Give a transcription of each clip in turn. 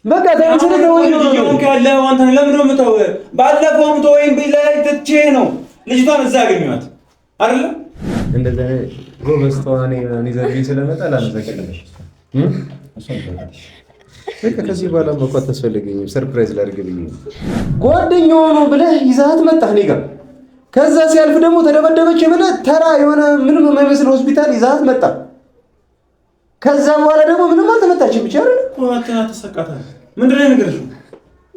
በቃ ታንተ ነው ይሁን ካለ አንተ ለምን ነው የምተው? ባለፈውም ተወይም ቢላይ ትቼ ነው ልጅቷን እዛ አገኘኋት አይደል? እንደዛ ጎበዝ ተዋኔ ይዘልኝ ስለመጣ ላመሰግንሽ። በቃ ከዚህ በኋላ መቋት ተስፈልገኝም ሰርፕራይዝ ላድርግልኝ። ጓደኛው ነው ብለህ ይዛት መጣህ እኔ ጋር። ከዛ ሲያልፍ ደግሞ ተደበደበች ብለህ ተራ የሆነ ምንም የማይመስል ሆስፒታል ይዛት መጣ። ከዛ በኋላ ደግሞ ምንም አልተመታችም ብቻ አይደል? ቆራጣ ተሰቃታ። ምንድነው ነገርሽ?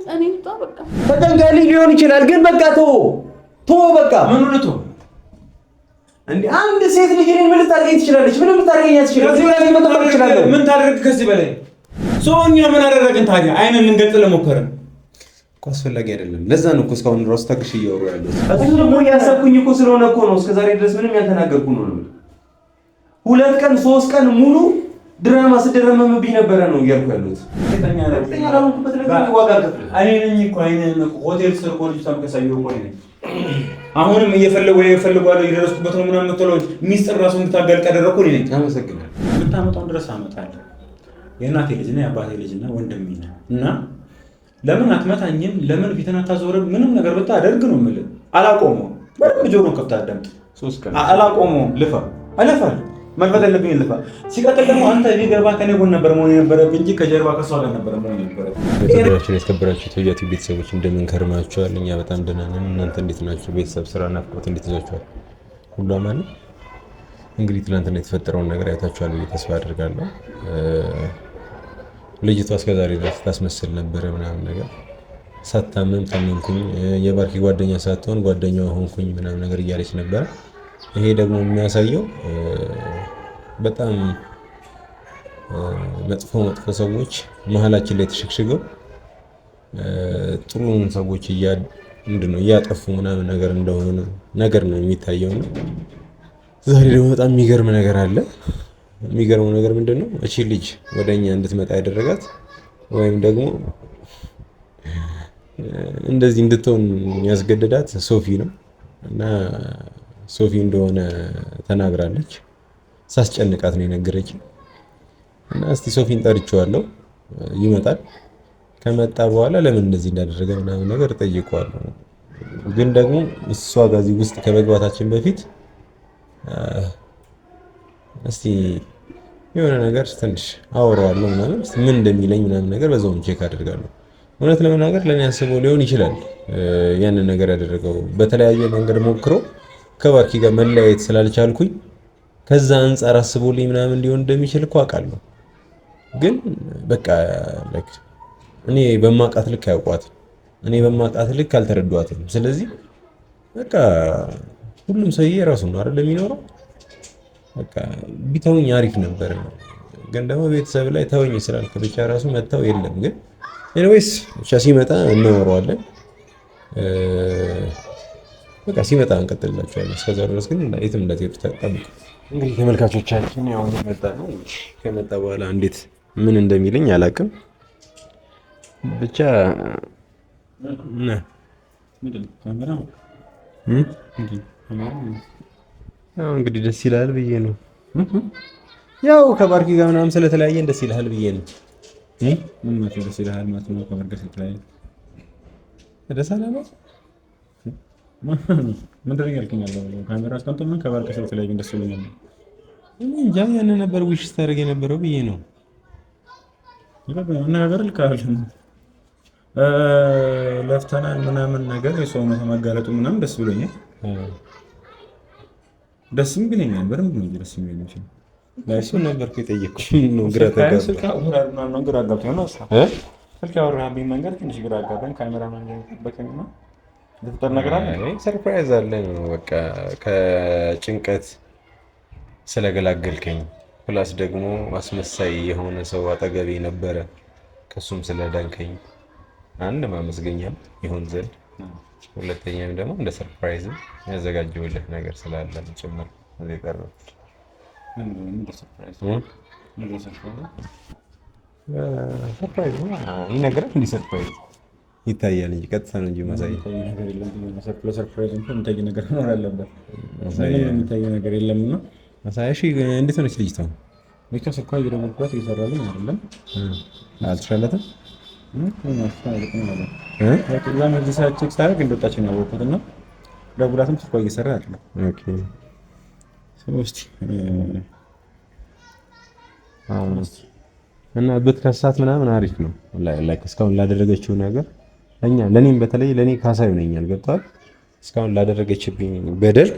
እኔ በቃ ተጠንቀቅልኝ ሊሆን ይችላል ግን በቃ ቶ በቃ ምን ነው እንዴ አንድ ሴት ልጅ እኔን ምን ልታደርገኝ ትችላለች? ምንም ልታደርገኝ አትችልም። ከዚህ በላይ መጠበቅ እችላለሁ። ምን ታደርግ ከዚህ በላይ? ሰውኛ ምን አደረግን ታዲያ? አይንን ልንገልጥ ለሞከርን እኮ አስፈላጊ አይደለም። ለዛ ነው እኮ እስካሁን ራሱ ታግሽ እያወሩ ያለው። እዚህ ደግሞ ያሰብኩኝ እኮ ስለሆነ እኮ ነው እስከዛሬ ድረስ ምንም ያልተናገርኩ ነው። 2 ቀን 3 ቀን ሙሉ ድራማ ስደረመምብኝ ነበረ ነው እያልኩ ያለሁት። እርግጠኛ ላልሆንኩበት ነገር ዋጋ ከፍል እኔ ነኝ እኮ አይንን ሆቴል ስር እኮ ልጅቷን ከሳየው እኮ ነኝ። አሁንም እየፈለጉ የደረስኩበት ነው ምናምን የምትለው ሚስጥር ራሱ እንድታገልጥ ያደረኩ እኔ ነኝ። አመሰግናለሁ። የምታመጣውን ድረስ አመጣለሁ። የእናቴ ልጅ እና የአባቴ ልጅ እና ወንድሜ ነህ እና ለምን አትመታኝም? ለምን ፊትን አታዞርም? ምንም ነገር ብታደርግ ነው የምልህ። አላቆመውም። በደንብ ጆሮን ከፍታ አዳምጥ። 3 ቀን አላቆመውም። አለፋለሁ። መልፈት ያለብኝ ልፋ። ሲቀጥል ደግሞ አንተ ቢገባ ከኔ ጎን ነበር መሆን የነበረብህ እንጂ ከጀርባ ከሷ ጋር ነበር መሆን የነበረብህ። የተከበራችሁ የቶያቱ ቤተሰቦች እንደምን ከርማችኋል? እኛ በጣም ደህና ነን። እናንተ እንዴት ናችሁ? ቤተሰብ፣ ስራ፣ ናፍቆት እንዴት ይዟችኋል? ሁሉ አማን ነው? እንግዲህ ትናንትና የተፈጠረውን ነገር አይታችኋል ብዬ ተስፋ አድርጋለሁ። ልጅቷ እስከዛሬ ድረስ ታስመስል ነበረ ምናምን ነገር ሳታመም ታመምኩኝ፣ የባርኪ ጓደኛ ሳትሆን ጓደኛዋ ሆንኩኝ ምናምን ነገር እያለች ነበረ። ይሄ ደግሞ የሚያሳየው በጣም መጥፎ ሰዎች መሀላችን ላይ ተሸክሽገው ጥሩን ሰዎች እያጠፉ ምናምን ነገር እንደሆነ ነገር ነው የሚታየው። ዛሬ ደግሞ በጣም የሚገርም ነገር አለ። የሚገርመው ነገር ምንድነው? እቺ ልጅ ወደኛ እንድትመጣ ያደረጋት ወይም ደግሞ እንደዚህ እንድትሆን ያስገደዳት ሶፊ ነው እና ሶፊ እንደሆነ ተናግራለች። ሳስጨንቃት ነው የነገረችኝ እና እስቲ ሶፊን ጠርቼዋለሁ፣ ይመጣል። ከመጣ በኋላ ለምን እንደዚህ እንዳደረገ ምናምን ነገር ጠይቀዋለሁ። ግን ደግሞ እሷ ጋር እዚህ ውስጥ ከመግባታችን በፊት እስቲ የሆነ ነገር ትንሽ አወራዋለሁ ምናምን ምን እንደሚለኝ ምናምን ነገር በዛውም ቼክ አደርጋለሁ። እውነት ለመናገር ለኔ ያስበው ሊሆን ይችላል ያንን ነገር ያደረገው። በተለያየ መንገድ ሞክሮ ከባርኪ ጋር መለያየት ስላልቻልኩኝ ከዛ አንፃር አስቦልኝ ምናምን ሊሆን እንደሚችል እኮ አውቃለሁ። ግን በቃ እኔ በማውቃት ልክ አያውቋትም፣ እኔ በማውቃት ልክ አልተረዷትም። ስለዚህ በቃ ሁሉም ሰውዬ ራሱን ነው አይደል የሚኖረው። በቃ ቢተውኝ አሪፍ ነበር። ግን ደግሞ ቤተሰብ ላይ ተወኝ ስላልክ ብቻ ራሱ መተው የለም። ግን ኤኒዌይስ ብቻ ሲመጣ እናወራዋለን። በቃ ሲመጣ እንቀጥልላችኋለን። እስከዛ ድረስ ግን የትም እንዳትሄዱ ጠብቁ። እንግዲህ ተመልካቾቻችን ያው መጣ ነው። ከመጣ በኋላ እንዴት ምን እንደሚለኝ አላውቅም። ብቻ ያው እንግዲህ ደስ ይላል ብዬ ነው። ያው ከባርኪ ጋር ምናምን ስለተለያየን ደስ ይላል ብዬ ነው። ምን ማለት ደስ ይላል ማለት ነው? ከባርኪ ጋር ስለተለያየን ደስ አላለ? ምንድን ነው ያልከኝ? ካሜራ አስቀምጦ ምን ከባርኪ ጋር ስለተለያየን ደስ ይለኛል? እንጃ ያንን ነበር ዊሽ ስታደርግ የነበረው ብዬ ነው። ነገር ልክ አይደለም። ለፍተናል ምናምን ነገር የሰውነት ማጋለጡ ምናምን ደስ ብሎኛል። ደስም ብለኛል። በደንብ ነው ደስ የሚለኝ። እሱ ነበር የጠየኩት ነው። ግራ ተጋባ። ስልክ አጋብቶኝ ነው። ስልክ ያወራህብኝ መንገድ ትንሽ ግራ አጋባኝ። ካሜራ ማን በከኝና ለፍተር ነገር አለ። ሰርፕራይዝ አለ ነው በቃ ከጭንቀት ስለገላገልከኝ ፕላስ ደግሞ አስመሳይ የሆነ ሰው አጠገቤ ነበረ። ከሱም ስለዳንከኝ አንድ ማመስገኛ ይሁን ዘንድ፣ ሁለተኛም ደግሞ እንደ ሰርፕራይዝ ያዘጋጀሁልህ ነገር ስላለ ጭምር እዚህ ቀረው። ሰርፕራይዝ ይነገራል። እንዲህ ሰርፕራይዝ ይታያል እንጂ ቀጥታ ነው እንጂ ማሳየት ሰርፕራይዝ እንኳን የሚታይ ነገር ነው አለበት። የሚታይ ነገር የለም እና ማሳያሽ እንዴት ሆነች ልጅቷ? ስልኳ እየደወልኩባት እየሰራልኝ አይደለም። አልተሻላትም? ደውላትም ስልኳ እየሰራ አይደለም። ኦኬ እና ብትከሳት ምናምን አሪፍ ነው። ላይክ እስካሁን ላደረገችው ነገር ለኔም በተለይ ለኔ ካሳ ይሆነኛል። ገብቷል? እስካሁን ላደረገችብኝ በደል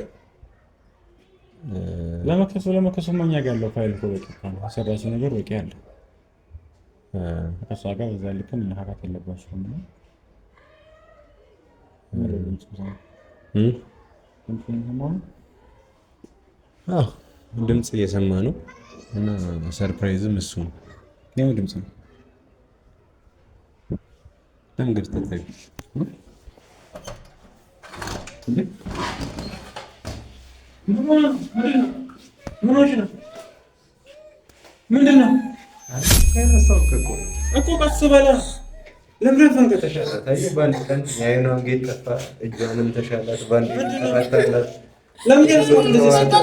ለመከሱ ማኛ ጋር ያለው ፋይል እኮ በቂ ነው። የሰራችው ነገር በቂ አለ። ከሷ ጋር በዛ ልክ መነካካት የለባቸውም ነው። ድምፅ እየሰማ ነው እና ሰርፕራይዝም እሱ ነው። የምን ድምፅ ነው? ለምንግድ ተጠቢ ምንድን ነው እኮ ቀስ በላ ለምን ፈንከተሻላት? አየህ በአንድ ቀን የዓይኗን ጌጥ ጠፋ፣ እጇንም ተሻላት፣ በአንድ ተፈታላት።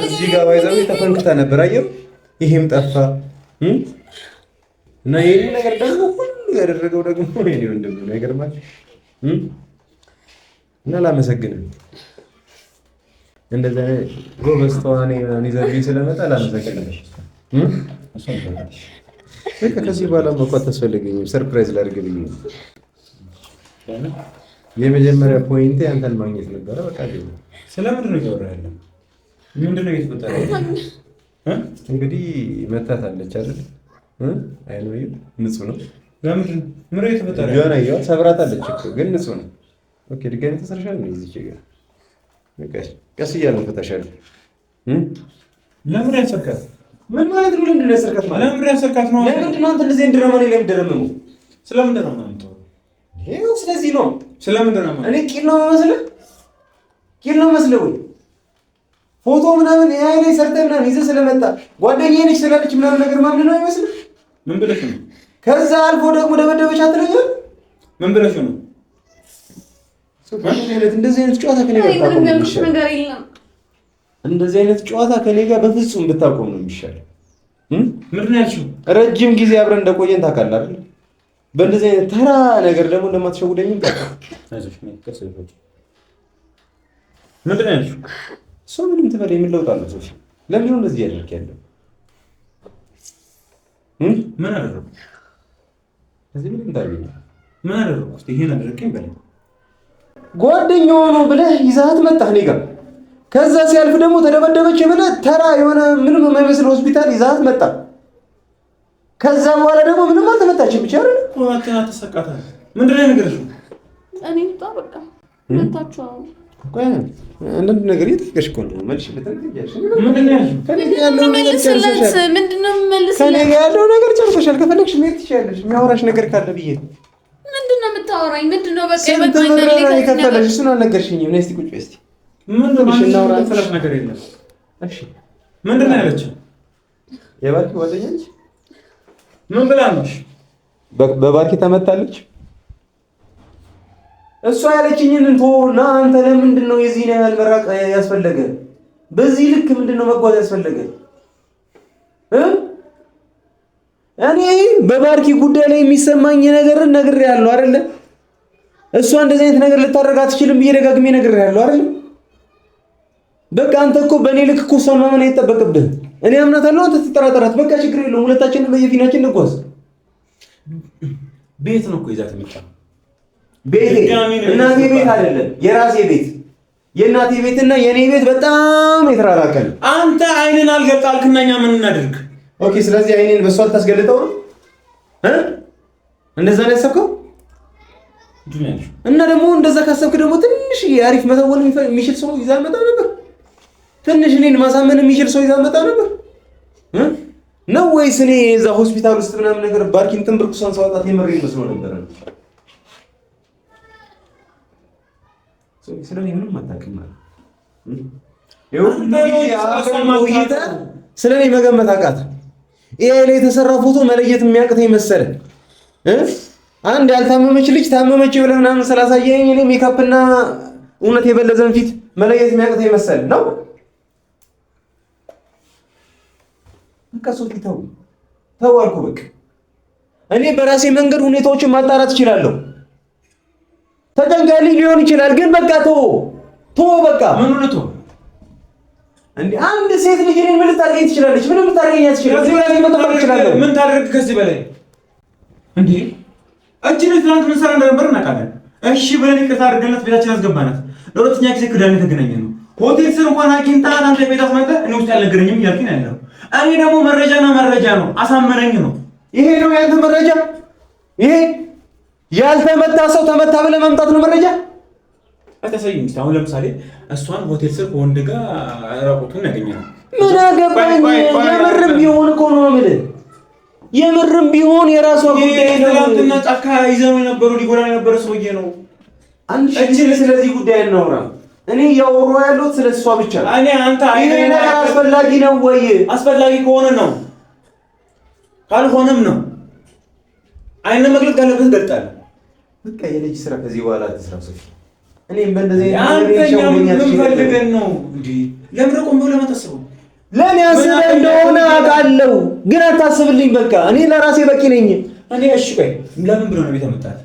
እዚህ ጋር ባይዘው ተፈንክታ ነበር። አየው ይሄም ጠፋ እና ይሄን ነገር ደግሞ ሁሉ ያደረገው ደግሞ ይሄ ወንድም ነው። ይገርማል። እና ላመሰግንህ እንደዛ ጎበዝ ተዋናይ ምናምን ይዘብኝ ስለመጣ ላመሰግንህ። ከዚህ በኋላ መቋት አታስፈልገኝም። ሰርፕራይዝ ላድርግ ብዬ ነው። የመጀመሪያ ፖይንቴ አንተን ማግኘት ነበረ። በቃ ስለምንድን ነው እያወራህ ያለው? ምንድን ነው እየተፈጠረ? እንግዲህ መታት አለች አይደል? አይኑ ንጹህ ነው። ለምንድን ነው ምንድን ነው እየተፈጠረ? ጆና ይኸው ሰብራታለች እኮ ግን ንጹህ ነው። ኦኬ ድጋሚ ተሰርሻል ነው እዚህ ጋር ቀስ እያልን ፈታሻለሁ። ለምን ያሰርካት? ምን ማለት ነው? ለምንድን ነው ያሰርካት ማለት? ለምን ያሰርካት ነው? ለምንድን ነው አንተ እንደዚህ እንደረማ ነው ለምደረመሙ? ስለምንድን ነው ማለት ነው? ይሄው ስለዚህ ነው። ስለምንድን ነው ማለት? እኔ ቂል ነው መስለህ? ቂል ነው መስለህ ወይ? ፎቶ ምናምን ያይ ላይ ሰርተህ ምናምን ይዘህ ስለመጣ ጓደኛዬ ነች ስላለች ምናምን ነገር ማምን ነው ይመስል? ምን ብለሽ ነው? ከዛ አልፎ ደግሞ ደበደበች አትለኛል? ምን ብለሽ ነው? እንደዚህ አይነት ጨዋታ ከኔ ጋር ታቆም ነው የሚሻለው። እንደዚህ አይነት ጨዋታ ከኔ ጋር በፍጹም ብታቆም ነው የሚሻለው። ምንድን ነው ያልሽው? ረጅም ጊዜ አብረን እንደቆየን ታውቃለህ አይደል? በእንደዚህ አይነት ተራ ነገር ደግሞ እንደማትሸውደኝ አይዞሽ ነው ከሰይፎች። ምንድን ነው ያልሽው? እሷ ምንም ትበል የሚለውጥ አለው። ሶፊ ለምን ነው እንደዚህ ያደርክ ያለው? ምን አደረኩ? እዚህ ምንም ታርገኝ ምን አደረኩ? እስቲ ይሄን አደረከኝ በለኝ። ጓደኛው ነው ብለህ ይዛት መጣህ እኔ ጋር። ከዛ ሲያልፍ ደግሞ ተደበደበች ብለህ ተራ የሆነ ምንም የማይመስል ሆስፒታል ይዛት መጣ። ከዛ በኋላ ደግሞ ምንም አልተመታችም ብቻ አይደል? ቆይታ ተሰቃታ። ምንድን ነው ነገርሽ? እኔ በቃ ሁለታችሁ ቆይ አንዳንድ ነገር እየጠየቀሽ እኮ ነው። መልሽ ልትነግሪኝ። ምንድን ነው ያልሽው? ምንድን ነው የምመልስለት? ከእኔ ጋር ያለው ነገር ጨርሰሻል። ከፈለግሽ መሄድ ትችያለሽ። የሚያወራሽ ነገር ካለ ብዬ ነው። ምንድን ነው የምታወራኝ? ምንድን ነው በቃ ስንት ብር ነው የከፈለሽ? እሱን አልነገርሽኝም። ነይ እስኪ ቁጭ በይ እስኪ። ምንድን ነው እናውራ። ፈለሽ ነገር የለም። እሺ ምንድን ነው ያለችው? የባርኪ ጓደኛ ነች። ምን ብላ ነው? በባርኪ ተመታለች። እሷ ያለችኝን እንተውና አንተ ለምንድን ነው የዚህን ያህል መራቅ ያስፈለገ? በዚህ ልክ ምንድን ነው መጓዝ ያስፈለገ? እኔ በባርኪ ጉዳይ ላይ የሚሰማኝ ነገርን ነግሬሃለሁ አይደለ? እሷ እንደዚህ አይነት ነገር ልታደርግ አትችልም ብዬ ደጋግሜ ነግሬሃለሁ አይደለ? በቃ አንተ እኮ በእኔ ልክ እኮ እሷን ማመን አይጠበቅብህም። እኔ አምናታለሁ፣ አንተ ትጠራጠራት። በቃ ችግር የለውም፣ ሁለታችንም በየፊናችን እንጓዝ። ቤት ነው እኮ ይዛት የመጣው። ቤቴ እናቴ ቤት አይደለም፣ የራሴ ቤት። የእናቴ ቤትና የኔ ቤት በጣም የተራራቀ ነው። አንተ አይንን አልገልጣልክና እኛ ምን እናድርግ? ኦኬ፣ ስለዚህ አይኔን በሷ ልታስገልጠው ነው? እንደዛ ነው ያሰብከው? እና ደግሞ እንደዛ ካሰብክ ደግሞ ትንሽ አሪፍ መተወን የሚችል ሰው ይዛ መጣ ነበር። ትንሽ እኔን ማሳመን የሚችል ሰው ይዛ መጣ ነበር ነው ወይስ እኔ እዛ ሆስፒታል ውስጥ ምናምን ነገር ባርኪን ትንብርኩሳን ሳወጣት የመሬ መስሎ ነበር? ስለኔ ምንም አታውቅም ማለት ስለኔ መገመት አቃት። ይሄ ላይ የተሰራ ፎቶ መለየት የሚያቅተኝ መሰለህ? አንድ ያልታመመች ልጅ ታመመች ብለህ ምናምን ስላሳየኸኝ እኔ ሜካፕና እውነት የበለዘን ፊት መለየት የሚያቅተኝ መሰለህ ነው? በቃ ሶፊ ተው አልኩህ። በቃ እኔ በራሴ መንገድ ሁኔታዎችን ማጣራት እችላለሁ። ተጨንቀልኝ ሊሆን ይችላል፣ ግን በቃ ቶ በቃ ምን ነው እንዴ? አንድ ሴት ልጅ እኔን ምን ልታደርገኝ ትችላለች? ምንም ልታደርገኝ አትችልም። እዚህ ላይ መጣጣም እችላለሁ። ምን ታደርግ ከዚህ በላይ እንዴ? እቺ ልጅ ትናንት ምን ሰራ እንደነበር እናውቃለን። እሺ ብለን ይቅርታ አድርገንላት ቤታችን አስገባናት። ለሁለተኛ ጊዜ ክዳን የተገናኘ ነው። ሆቴል ስር እንኳን አግኝታት አንተ ቤት አስመጣ እኔ ውስጥ ያልነገረኝም እያልኩኝ ያለው እኔ ደግሞ መረጃና መረጃ ነው አሳመነኝ ነው። ይሄ ነው ያንተ መረጃ? ይሄ ያልተመታ ሰው ተመታ ብለህ መምጣት ነው መረጃ? አታሳይኝ። አሁን ለምሳሌ እሷን ሆቴል ስር ከወንድ ጋር ራቁቱን ያገኛል። ምን አገባኝ? የምርም ቢሆን እኮ ነው የምልህ፣ የምርም ቢሆን የራሷ ጉዳይ ነው። ትናንትና ጫካ ይዘው የነበረው ሊጎዳ የነበረ ሰውዬ ነው። ስለዚህ ጉዳይ እናውራ። እኔ እያወሩ ያለሁት ስለ እሷ ብቻ ነው። እኔ አንተ አስፈላጊ ነው ወይ? አስፈላጊ ከሆነ ነው፣ ካልሆነም ነው። አይነ መግለጥ ካለበት ገልጣለሁ። በቃ የልጅ ስራ ከዚህ በኋላ አትስራ ሶፊ። እኔም በእንደዚህ ምን ፈልገን ነው እንዴ? ለምን ቆም ብሎ ለማታስበው? ለኔ አስበህ እንደሆነ አውቃለሁ፣ ግን አታስብልኝ። በቃ እኔ ለራሴ በቂ ነኝ። እኔ እሺ ቆይ ለምን ብሎ ነው ቤት መጣት?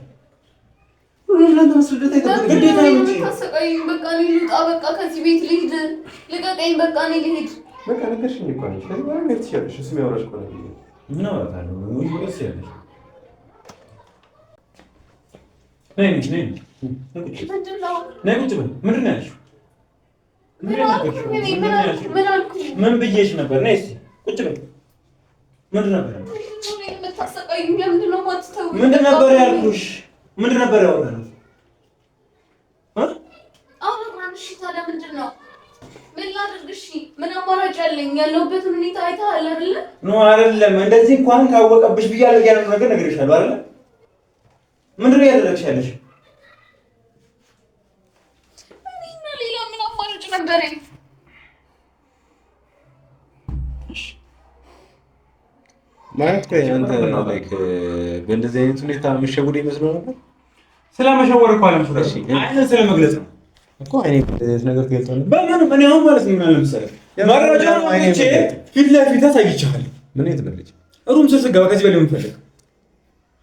ለምን መስረዳት አይተብኝ ግዴታ ነው እንጂ ታሰቃይኝ። በቃ እኔ ልውጣ። በቃ ከዚህ ቤት ልሂድ። ልቀቀኝ። በቃ እኔ ልሂድ። በቃ ነገርሽኝ እኮ ነሽ። ከዚህ በኋላ ቤት ትችያለሽ። እሱ የሚያወራሽ እኮ ነው። ምን አወራታለሁ? ወይ ወይስ ያለሽ ነይ ቁጭ በል። ምንድን ነው ያልሽው? ምን ብዬሽ ነበር? ነይ እስኪ ቁጭ በል። ምንድን ነበር ምንድን ነበር ያልኩሽ? ምንድን ነበር ያወራነው? ታዲያ ምንድን ነው? ምን ላድርግ? እሺ ምን አማራጭ አለኝ? ያለሁበትን ሁኔታ አይተሃል አይደለ? ኖ አይደለም። እንደዚህ እንኳን ካወቀብሽ ብያለሁ ያለው ነገር ነግሬሻለሁ አይደለ? ምንድን ነው ያደረግሽ ያለሽ? እኔና ሌላ ምን አማራጭ ነበረኝ? ማለት ቆይ አንተ ላይክ በእንደዚህ አይነት ሁኔታ መሸወድ ይመስለው ነበር? ስለመሸወር እኮ አለም ስለሽ አይነ ስለመግለጽ ነው እኮ አይኔ በዚህ ነገር ገልጸው በምን ምን ያው ማለት ነው ማለት መሰለህ መረጃውን አይቼ ፊት ለፊት አሳይቻለሁ። ምን የተመለች ሩም ስር ስገባ ከዚህ በላይ ምን ፈልግ?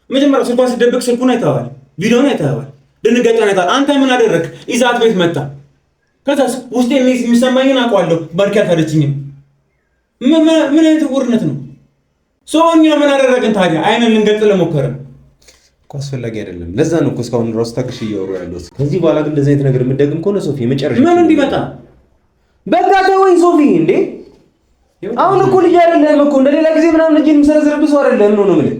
መጀመሪያ ስልኳን ስደብቅ ስልኩን አይተኸዋል፣ ቪዲዮውን አይተኸዋል፣ ድንጋጤውን አይተኸዋል። አንተ ምን አደረክ? ይዛት ቤት መጣ። ከዛስ ውስጤ የሚሰማኝን አውቀዋለሁ። ባርኪ አልካደችኝም። ምን አይነት ውርነት ነው? እኛ ምን አደረግን ታዲያ? አይንን ልንገልጥ ለሞከረን እኮ አስፈላጊ አይደለም። ለዛ ነው እኮ እስካሁን ራሱ ታግሽ እያወሩ ያለሁት። ከዚህ በኋላ ግን እንደዚህ አይነት ነገር የምትደግም ከሆነ ሶፊ መጨረሻ ምን እንዲመጣ በቃ ተወኝ ሶፊ። እንዴ አሁን እኮ ልጅ አይደለም እኮ እንደሌላ ጊዜ ምናምን እጅን የምሰረዝርብህ ሰው አይደለም ነው የምልህ።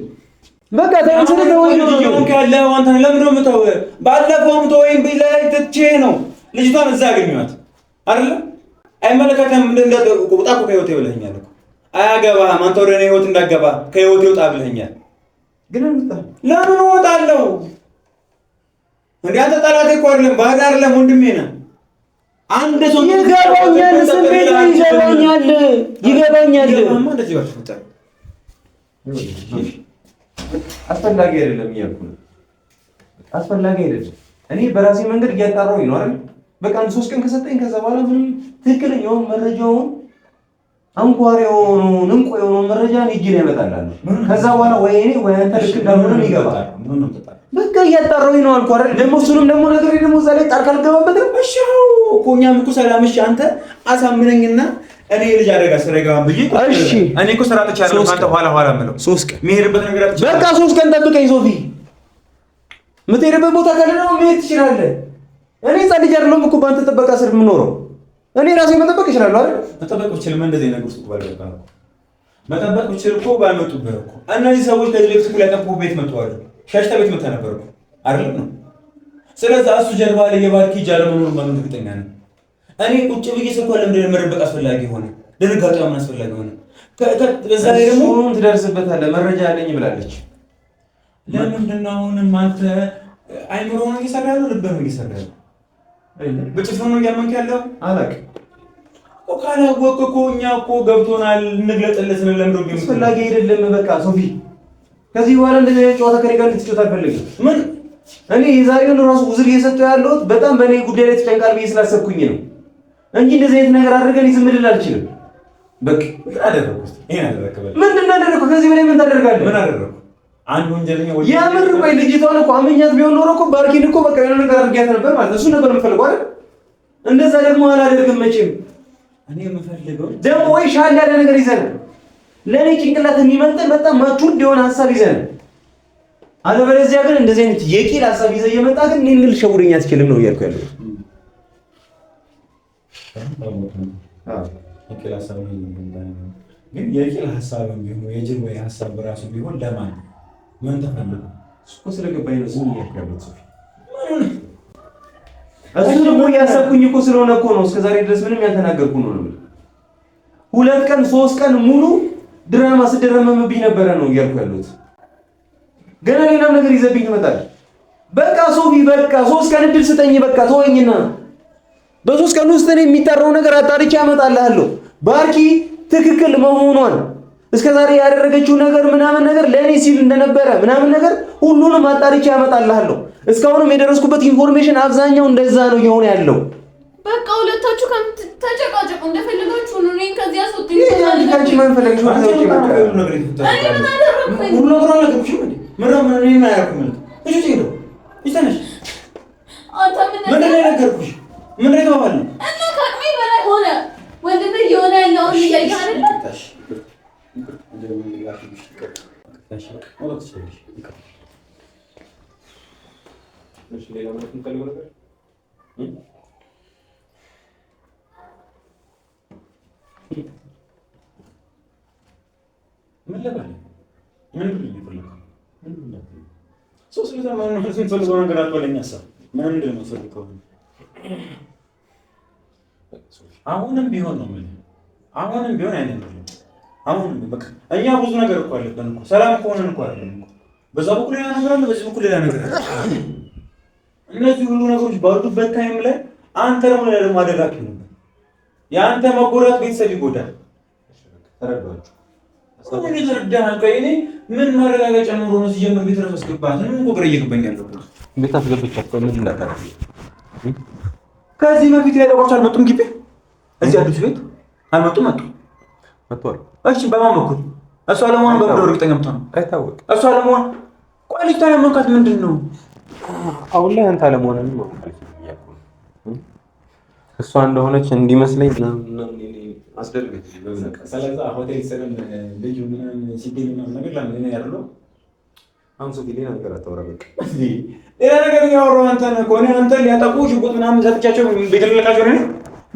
በቃ ተወኝ ስለተወኝ ነው ያለው። አንተ ለምን ነው የምተው? ባለፈውም ተወኝ ብለህ ትቼ ነው ልጅቷን እዛ አገኘኋት አይደለ? አይመለከተም እንደ ቁጣ እኮ ከህይወቴ ብለኸኛል እኮ። አያገባህም አንተ ወደ እኔ ህይወት እንዳገባ ከህይወቴ ውጣ ብለኸኛል። ግን ለምን እወጣለሁ? እንዴ አንተ ጠላቴ እኮ አይደለም፣ ባዳ አይደለም፣ ወንድሜ ነህ። አንድ ሰው ይገባኛል፣ ስሜት ይገባኛል። እንደዚህ ወርፍታ አስፈላጊ አይደለም እያልኩ ነው። አስፈላጊ አይደለም። እኔ በራሴ መንገድ እያጣራሁኝ ነው አይደል? በቃ 3 ቀን ከሰጠኝ ከዛ በኋላ ምንም ትክክለኛውን መረጃውን አንኳር የሆነውን እንቁ የሆነውን መረጃ እጅ ላይ ያመጣልሃል። ከዛ በኋላ ወይ እኔ ወይ አንተ ልክ እንዳልሆነም ይገባል። በቃ እያጣራሁኝ ነው አልኩህ አይደል? ደግሞ እሱንም ደግሞ ነገር ደግሞ እዛ ላይ ጣልቃ አልገባበት ነው። እሺ እኮ እኛም እኮ ሰላም። እሺ አንተ አሳምነኝና እኔ ልጅ አደጋ ስራ ይገባም ብዬ እሺ እኔ እኮ ስራ ተቻለ አንተ ኋላ የምለው 3 ቀን መሄድበት ነገር አጥቻለሁ። በቃ 3 ቀን ጠብቀኝ ሶፊ። የምትሄድበት ቦታ ካለ ደግሞ መሄድ ትችላለህ። እኔ ሕፃን ልጅ አይደለሁም እኮ በአንተ ጥበቃ ስር የምኖረው። እኔ ራሴ መጠበቅ እችላለሁ አይደል? መጠበቅ ብችልም እንደዚህ ነገር ውስጥ ባልገባ እኮ መጠበቅ ብችል እኮ ባልመጡብህ እኮ እነዚህ ሰዎች ከዚህ በፊት እኮ ያጠፉ ቤት መጥተዋል። ሸሽታ ቤት መጥተህ ነበር እኮ አይደለም ነው። ስለዚህ እሱ ጀርባ ላይ የባርኪ ጃለ መኖር ማን እርግጠኛ ነኝ። እኔ ቁጭ ብዬ ስልኳን ለምንድን መረበቅ አስፈላጊ ሆነ? ድንጋጤ ምን አስፈላጊ ሆነ? ከዛ ላይ ደግሞ ትደርስበታለህ። መረጃ አለኝ ብላለች። ለምንድን ነው አሁንም አንተ አይምሮ ነው እየሰራ ያለው? ልብህ ነው እየሰራ ያለው? በጭፍን ነው እያመንክ ያለው? አላውቅም እኮ ካላወቅህ እኮ እኛ እኮ ገብቶናል። እንግለጥለት ነው ለምዶ ግን አስፈላጊ አይደለም። በቃ ሶፊ ከዚህ በኋላ እንደዚህ አይነት ጨዋታ ከኔ ጋር ልትጫወት አልፈልግም። ምን እኔ የዛሬውን ራሱ ውዝር እየሰጠሁ ያለሁት በጣም በእኔ ጉዳይ ላይ ተጨንቃል ብዬ ስላሰብኩኝ ነው እንጂ እንደዚህ አይነት ነገር አድርገን ዝም ልል አልችልም። በቃ አደረኩት። ይሄን አደረከ። ምንድን ነው ያደረኩት? ከዚህ በላይ ምን ታደርጋለህ? ምን አደረኩ? አንድ ወንጀለኛ ወይ ያምር ወይ ልጅቷን እኮ አመኛት ቢሆን ኖሮ እኮ ባርኪን እኮ በቃ የሆነ ነገር አድርጊያት ነበር ማለት እሱ ነበር የምፈልገው አይደል? እንደዛ ደግሞ አላደርግም መቼም። እኔ የምፈልገው ደግሞ ወይ ሻል ያለ ነገር ይዘን ለኔ ጭንቅላት የሚመጥን በጣም ማቹር የሆነ ሐሳብ ይዘን አለበለዚያ ግን እንደዚህ አይነት የቂል ሐሳብ ይዘህ እየመጣ ግን እኔን ልትሸውደኝ አትችልም ነው እያልኩ ያለው። የቂል ሐሳብ ግን የቂል ሐሳብ ቢሆን የጅል ወይ ሐሳብ በራሱ ቢሆን ለማን ምን ተፈልጎ እኮ ስለገባኝ ነው ዝም እያልኩ ያለው። እሱ ደግሞ ያሰብኩኝ እኮ ስለሆነ እኮ ነው እስከዛሬ ድረስ ምንም ያልተናገርኩ ነው ነው 2 ቀን 3 ቀን ሙሉ ድራማ ስደረመምብኝ ነበረ ነው እያልኩ ያለሁት። ገና ሌላም ነገር ይዘብኝ ትመጣለህ። በቃ ሶፊ በቃ 3 ቀን እድል ስጠኝ በቃ ተወኝና በ3 ቀን ውስጥ እኔ የሚጠራው ነገር አጣርቼ አመጣልሃለሁ። ባርኪ ትክክል መሆኗን እስከዛሬ ያደረገችው ነገር ምናምን ነገር ለኔ ሲል እንደነበረ ምናምን ነገር ሁሉንም አጣርቼ አመጣልሃለሁ። እስካሁንም የደረስኩበት ኢንፎርሜሽን አብዛኛው እንደዛ ነው የሆነ ያለው። በቃ ሁለታችሁ ተጨቃጨቁ እንደፈለጋችሁ ነው። እኔን ከዚህ አስወጡኝ። ካንቺ ማን ፈለግሽ? ሁሉ ነገር አላገባሽም እንዴ? ምንም እኔ ማያውቁም እንዴ? እሺ ነው ይተነሽ አንተ ምን ነገርኩሽ? ምን ረጋባል ነው እና ከአቅሜ በላይ ሆነ። ወንድም እየሆነ ያለውን እያየህ አይደል? ምን ለባለ ምን ይፈልጋል? ሶስት ለዛ ማን ነው የምትፈልገው ነገር አትበለኝ። ሀሳብ ምንድን ነው የምትፈልገው? አሁንም ቢሆን ነው ማለት አሁንም ቢሆን አይነግርም። አሁንም በቃ እኛ ብዙ ነገር እኮ አለብን እኮ ሰላም ከሆነን እኮ አይደለም እኮ በዛ በኩል ሌላ ነገር አለ፣ በዚህ በኩል ሌላ ነገር አለ። እነዚህ ሁሉ ነገሮች ባሉበት ታይም ላይ አንተ ደግሞ አደጋ ነው። የአንተ መጎዳት ቤተሰብ ይጎዳል። ተረዳችሁ? እኔ ተረዳህ? እኔ ምን ማረጋገጫ ኖሮ ነው ሲጀምር ቤት ረፈስ ገባት? ምን እኮ ግራ እየገባኝ ያለው ቤት አስገብቻቸው ምን እንዳታረግ። ከዚህ በፊት ያለቆች አልመጡም ግቢ እዚህ አዲስ ቤት አልመጡም? መጥቷል። እሺ በማን በኩል? እሷ ለመሆኑ በምን እርግጠኛ ነው? አይታወቅም። እሷ ለመሆኑ ቆይ ልጅቷ ያመንካት ምንድን ነው? አሁን ላይ አንተ አለመሆንህን ነው እሷ እንደሆነች እንዲመስለኝ ምናምን አስደርገኝ። ስለዛ ሆቴል ሰለም ልጅ ምናምን ሲገኝ ምናምን ነገር ለምን ያደርገው? አሁን ሶፊ ሌላ ነገር አታወራ። በቃ ሌላ ነገር ያወራው አንተ ነህ እኮ። እኔ አንተ ሊያጠቁ ሽጉጥ ምናምን ሰጥቻቸው ቤት ልለቃቸው ነው።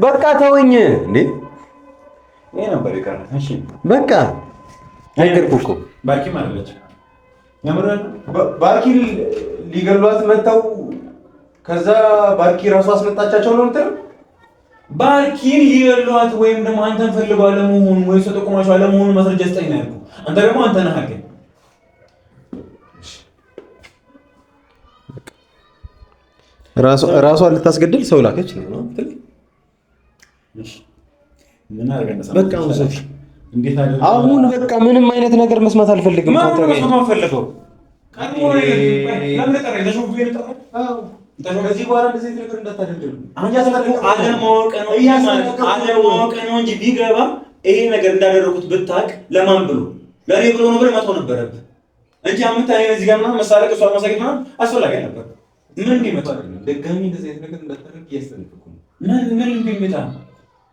በቃ ተወኝ እንዴ! ይሄ ነበር የቀረህ። እሺ በቃ ነገርኩህ እኮ። ባርኪ ማለች ያምራል። ባርኪ ሊገሏት መጣው። ከዛ ባርኪ ራሱ አስመጣቻቸው ነው እንትን ባርኪን ሊገሏት ወይም ደግሞ አንተን ፈልገው አለመሆኑ ወይ ሰው ጠቁማቸው አለመሆኑ ማስረጃ ስጠኝ ነው ያልኩህ። አንተ ደግሞ አንተ ነህ ሀገር ራሷን ልታስገድል ሰው ላከች ነው ትል። እሺ ምን አደረገ? በቃ አሁን ሶፊ እንዴት አደረገ? አሁን በቃ ምንም አይነት ነገር መስማት አልፈልግም። አንተ ጋር ነው ፈልገው ለምን ተቀረ? ለሹፍ ቢል ተቀረ? አዎ ከዚህ በኋላ እንደዚህ ነገር እንዳታደርግ አለማወቅ ነው እንጂ ቢገባ ይሄ ነገር እንዳደረኩት ብታውቅ ለማን ብሎ ለኔ ብሎ ነው ብለህ መተው ነበረብህ እንጂ አምታኔ እዚህ ጋር ምናምን መሳለቅ እሷ ማሳቂት ምናምን አስፈላጊ ነበር። ምን ቢመጣ ደጋሚ እንደዚህ አይነት ነገር እንዳታደርግ እያስጠነቀቅኩ ነው። ምን ቢመጣ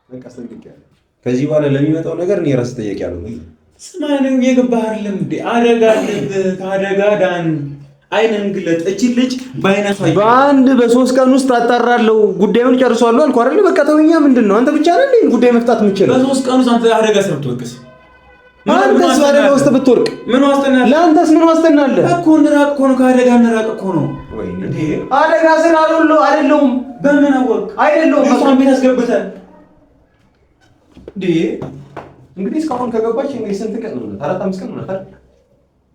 በቃ አስጠንቅቄያለሁ። ከዚህ በኋላ ለሚመጣው ነገር እኔ ራስ ተጠያቂ አልሆንም። ስማኝ የገባህ አይደለም እንዴ? አደጋ አለብህ። ከአደጋ ዳን። አይነን ግለጥ። እቺ ልጅ ባይነቷ በአንድ በ3 ቀን ውስጥ አጣራለሁ። ጉዳዩን ጨርሷለሁ አልኩ አይደል? በቃ ተወኛ። ምንድነው አንተ ብቻ ነህ እንዴ ጉዳይ መፍታት የምችለው? በ3 ቀን ውስጥ አንተ አደጋ ስለምትወቅስ አንተስ አደጋ ውስጥ ብትወርቅ ምን ዋስትና አለ? ለአንተስ ምን ዋስትና አለ እኮ? እንራቅ እኮ ነው፣ ከአደጋ እንራቅ እኮ ነው። እንዴ አደጋ ስራ አይደለሁም። በምን አወቅ? አይደለሁም። እሷን ቤት አስገብተህ እንዴ እንግዲህ እስካሁን ከገባች እንግዲህ ስንት ቀን ነው? 4-5 ቀን ነው አይደል?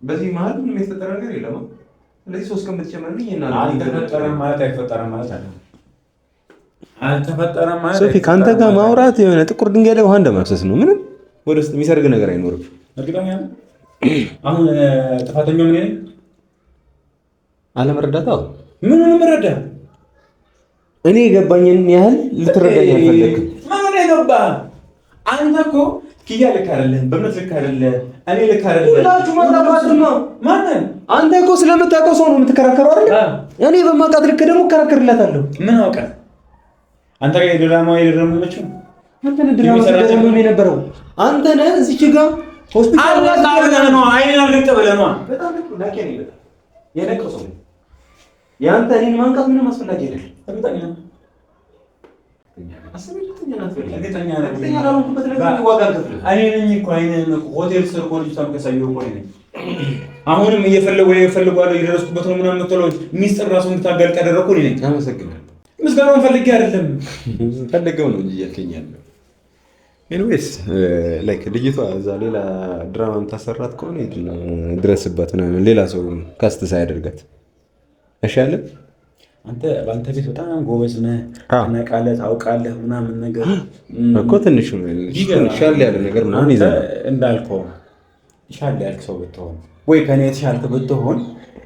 በዚህ መሀል ምንም የተፈጠረ ነገር የለም። ስለዚህ 3 ቀን ብትጨምርልኝ እና አልተፈጠረም ማለት አይፈጠረም ማለት አይደለም። አልተፈጠረም ማለት ሶፊ ካንተ ጋር ማውራት የሆነ ጥቁር ድንጋይ ላይ ውሃ እንደማፍሰስ ነው። ምንም ወደ ውስጥ የሚሰርግ ነገር አይኖርም። እርግጠኛ ነኝ። አሁን ጥፋተኛው ምን ነኝ? አለመረዳታው ምን መረዳ? እኔ የገባኝን ያህል ልትረዳኝ አልፈለግም። ምን ነው የገባህ? አንተ እኮ ኪያ ልክ አይደለም፣ በእምነት ልክ አይደለም፣ እኔ ልክ አይደለም። ሁላችሁ ማታውቃት ነው። ማንን? አንተ እኮ ስለምታውቀው ሰው ነው የምትከራከረው አይደል? እኔ በማውቃት ልክ ደግሞ እከራከርላታለሁ። ምን አውቀህ አንተ ጋር የድራማው የደረመችው አንተ ነህ ድራማ ሲደረም የነበረው አንተ ነህ። እዚች ጋር ሆስፒታል አልወጣ ነው አይኔን አልገጠ ብለህ ነው። በጣም ልክ ነኝ። የነቀው ሰው ያንተ እኔን ማንቃት ምንም አስፈላጊ አይደለም። እርግጠኛ ነህ? ሆቴል ስር እኮ ልጅቷን ከሳየው እኮ ነኝ። አሁንም እየፈለጓለሁ እየደረስኩበት ነው ምናምን የምትለው ሚስጥር ራሱ እንድታጋልጥ ያደረኩ እኔ ነኝ። አመሰግናለሁ። ምስጋናውን ፈልጌ አይደለም ፈልገው ነው እንጂ እያልከኝ ያለው። ኤኒዌይስ ላይክ ልጅቷ እዛ ሌላ ድራማ የምታሰራት ከሆነ ድረስበት ምናምን ሌላ ሰው ካስት ሳያደርጋት አይሻልም? አንተ በአንተ ቤት በጣም ጎበዝ ነህ፣ ታውቃለህ፣ ታውቃለህ ምናምን ነገር እኮ ትንሽ ሻል ያለ ነገር ምናምን ይዘህ እንዳልከው ሻል ያልክ ሰው ብትሆን ወይ ከኔ የተሻልክ ብትሆን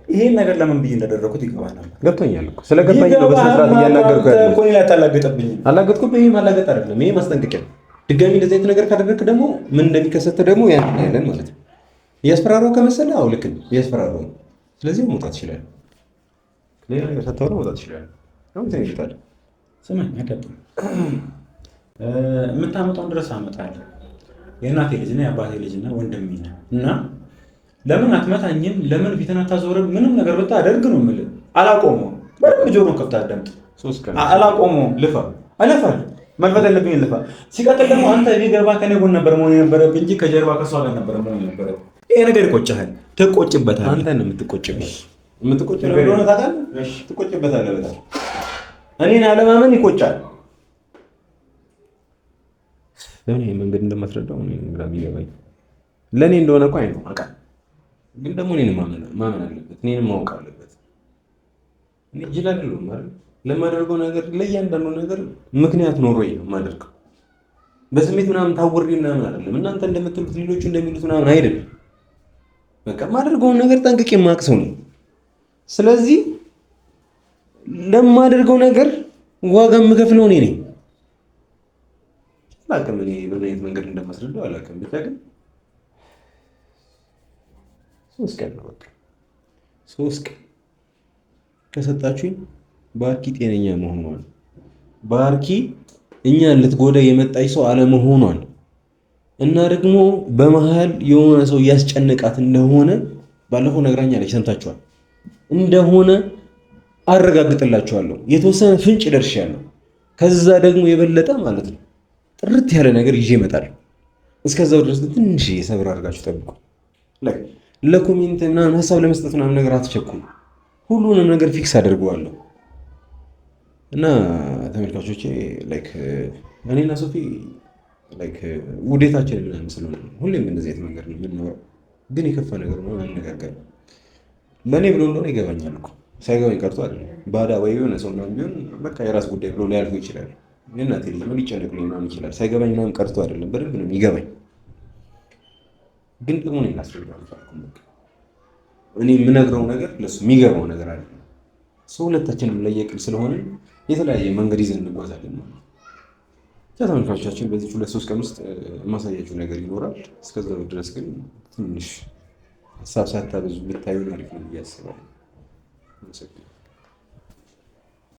ይሄን ነገር ለምን ብዬ እንዳደረኩት ይገባናል። ገብቶኛል እኮ ስለገባኝ ነው በስነ ስርዓት እያናገርኩ ያለው እኮ። ሌላ ታላገጠብኝ አላገጥኩም። ይሄ ማላገጥ አይደለም፣ ይሄ ማስጠንቀቂያ ነው። ድጋሚ እንደዚህ አይነት ነገር ካደረግክ ደግሞ ምን እንደሚከሰት ደግሞ ያን ያለን ማለት ነው። እያስፈራራው ከመሰለ አው ልክ ነው፣ እያስፈራራው ነው። ስለዚህ መውጣት ይችላል። ሌላ ነገር ሳታወራ መውጣት ይችላል። አሁን ተይጣለ ስማኝ፣ አዳጥም የምታመጣውን ድረስ አመጣለሁ። የእናቴ ልጅ እና የአባቴ ልጅ እና ወንድሜ ነህ እና ለምን አትመታኝም? ለምን ፊትን አታዞርም? ምንም ነገር ብታደርግ ነው የምልህ። አላቆመውም። በደንብ ጆሮን ከፍተህ አዳምጥ። አላቆመውም። ልፋ አለፋለሁ መልፈት ያለብኝ ልፋ። ሲቀጥል ደግሞ አንተ ቢገባ ከኔ ጎን ነበር መሆን የነበረብህ እንጂ ከጀርባ ከሷ ጋር ነበር መሆን የነበረብህ። ይሄ ነገር ይቆጭሃል፣ ትቆጭበታለህ። አንተ ነው የምትቆጭበት። የምትቆጭበት እንደሆነ ታውቃለህ። እሺ ትቆጭበታለህ። በጣም እኔን አለማመን ይቆጫል። ለምን ይሄ መንገድ እንደማትረዳው ነው ግራ የሚገባኝ። ለእኔ እንደሆነ እኮ አይነው አውቃለሁ፣ ግን ደግሞ እኔን ማመን አለበት፣ እኔን ማወቅ አለበት። እኔ ጅል አይደለሁም አይደል? ለማደርገው ነገር ለእያንዳንዱ ነገር ምክንያት ኖሮኝ ነው የማደርገው። በስሜት ምናምን ታውሬ ምናምን አይደለም። እናንተ እንደምትሉት ሌሎቹ እንደሚሉት ምናምን አይደለም። በቃ የማደርገውን ነገር ጠንቅቄ የማውቅ ሰው ነው። ስለዚህ ለማደርገው ነገር ዋጋ የምከፍለው እኔ ነኝ። አላውቅም እኔ በምን አይነት መንገድ እንደማስረዳው አላውቅም። ብቻ ግን 3 ቀን ነው በቃ 3 ቀን ከሰጣችሁኝ ባርኪ ጤነኛ መሆኗን፣ ባርኪ እኛን ልትጎዳ የመጣች ሰው አለመሆኗን እና ደግሞ በመሃል የሆነ ሰው እያስጨነቃት እንደሆነ ባለፈው ነግራኛለች፣ ሰምታችኋል እንደሆነ አረጋግጥላችኋለሁ። የተወሰነ ፍንጭ ደርሻለሁ። ከዛ ደግሞ የበለጠ ማለት ነው ጥርት ያለ ነገር ይዤ እመጣለሁ። እስከዛው ድረስ ትንሽ ሰብር አድርጋችሁ ጠብቁ። ለኮሜንት ምናምን ሀሳብ ለመስጠት ምናምን ነገር አትቸኩሉ። ሁሉንም ነገር ፊክስ አድርገዋለሁ እና ተመልካቾቼ ላይክ እኔና ሶፊ ላይክ ውዴታችን ምናምን ስለሆነ ሁሌም እንደዚህ አይነት ነገር ነው የምንኖረው። ግን የከፋ ነገር ነው አንነጋገር። ለእኔ ብሎ እንደሆነ ይገባኛል እኮ ሳይገባኝ ቀርቶ አይደለም። ባዳ ወይ የሆነ ሰው ምናምን ቢሆን በቃ የራስ ጉዳይ ብሎ ሊያልፈው ይችላል። እናቴ ልጅ ነው ሊጨነቅልኝ ምናምን ይችላል። ሳይገባኝ ምናምን ቀርቶ አይደለም፣ በደንብ ነው የሚገባኝ። ግን ደግሞ እኔ ላስረዳው አልቻልኩም። በቃ እኔ የምነግረው ነገር ለሱ የሚገባው ነገር አለ። ሰው ሁለታችንም ለየቅል ስለሆነ የተለያየ መንገድ ይዘን እንጓዛለን ማለት ነው። ተመልካቾቻችን በዚህ 2-3 ቀን ውስጥ የማሳያችሁ ነገር ይኖራል። እስከዛው ድረስ ግን ትንሽ ሀሳብ ሳታበዙ ብታዩ አሪፍ ነው ብዬ አስባለሁ።